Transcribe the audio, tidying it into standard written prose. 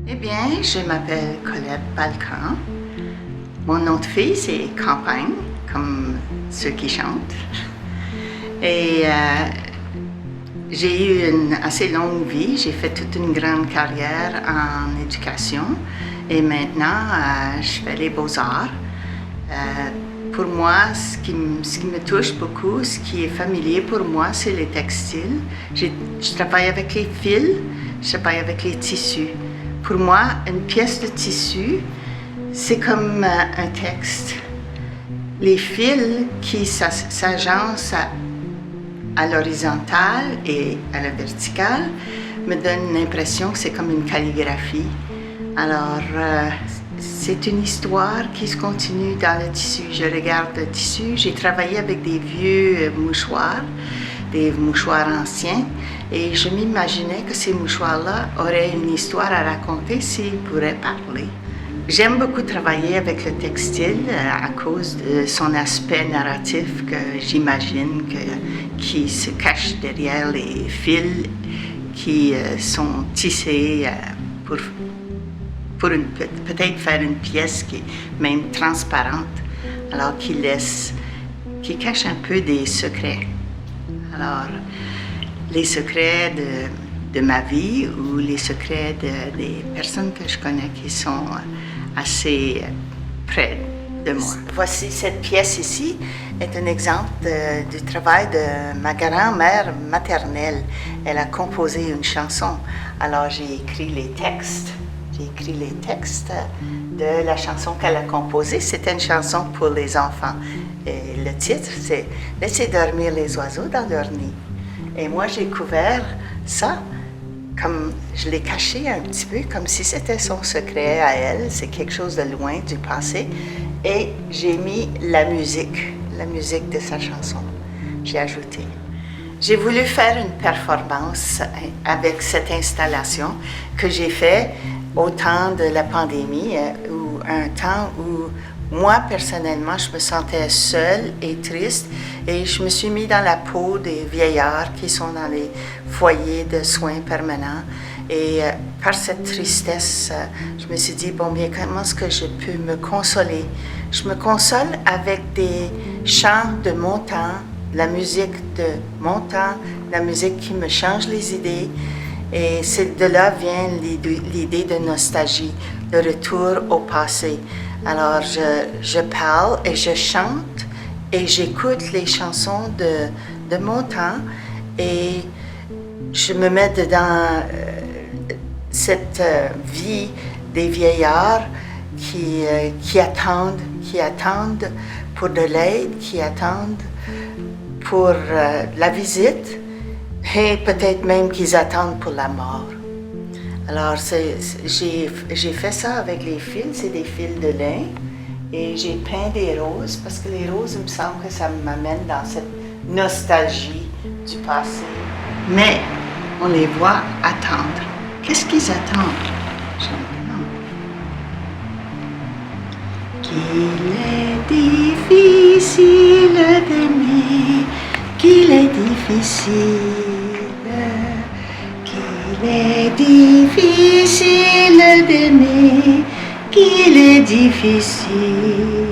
Eh bien, je m'appelle Colette Balcan. Mon nom de fille, c'est Campagne, comme ceux qui chantent. Et j'ai eu une assez longue vie. J'ai fait toute une grande carrière en éducation. Et maintenant, je fais les beaux-arts. Pour moi, ce qui me touche beaucoup, ce qui est familier pour moi, c'est les textiles. Je travaille avec les fils, je travaille avec les tissus. Pour moi, une pièce de tissu, c'est comme un texte. Les fils qui s'agencent à l'horizontale et à la verticale me donnent l'impression que c'est comme une calligraphie. Alors, c'est une histoire qui se continue dans le tissu. Je regarde le tissu, j'ai travaillé avec des vieux mouchoirs, des mouchoirs anciens, et je m'imaginais que ces mouchoirs-là auraient une histoire à raconter s'ils pourraient parler. J'aime beaucoup travailler avec le textile à cause de son aspect narratif que j'imagine qui se cache derrière les fils qui sont tissés pour peut-être faire une pièce qui est même transparente, alors qui cache un peu des secrets. Alors, les secrets de ma vie ou les secrets des personnes que je connais qui sont assez près de moi. Voici cette pièce ici est un exemple du travail de ma grand-mère maternelle. Elle a composé une chanson, alors j'ai écrit les textes. J'ai écrit les textes de la chanson qu'elle a composée. C'était une chanson pour les enfants. Et le titre, c'est « Laissez dormir les oiseaux dans leur nid ». Et moi, j'ai couvert ça, comme je l'ai caché un petit peu, comme si c'était son secret à elle. C'est quelque chose de loin du passé. Et j'ai mis la musique de sa chanson. J'ai ajouté. J'ai voulu faire une performance avec cette installation que j'ai faite au temps de la pandémie, ou un temps où moi, personnellement, je me sentais seule et triste, et je me suis mis dans la peau des vieillards qui sont dans les foyers de soins permanents. Et par cette tristesse, je me suis dit, bon, bien, comment est-ce que je peux me consoler? Je me console avec des chants de mon temps, la musique de mon temps, la musique qui me change les idées. Et c'est de là vient l'idée de nostalgie, de retour au passé. Alors je parle et je chante et j'écoute les chansons de mon temps et je me mets dans cette vie des vieillards qui attendent pour de l'aide, qui attendent pour la visite. Et peut-être même qu'ils attendent pour la mort. Alors, j'ai fait ça avec les fils, c'est des fils de lin. Et j'ai peint des roses, parce que les roses, il me semble que ça m'amène dans cette nostalgie du passé. Mais on les voit attendre. Qu'est-ce qu'ils attendent? Je me demande. Qu'il est difficile d'aimer, qu'il est difficile. Qu'il est difficile d'aimer, qu'il est difficile.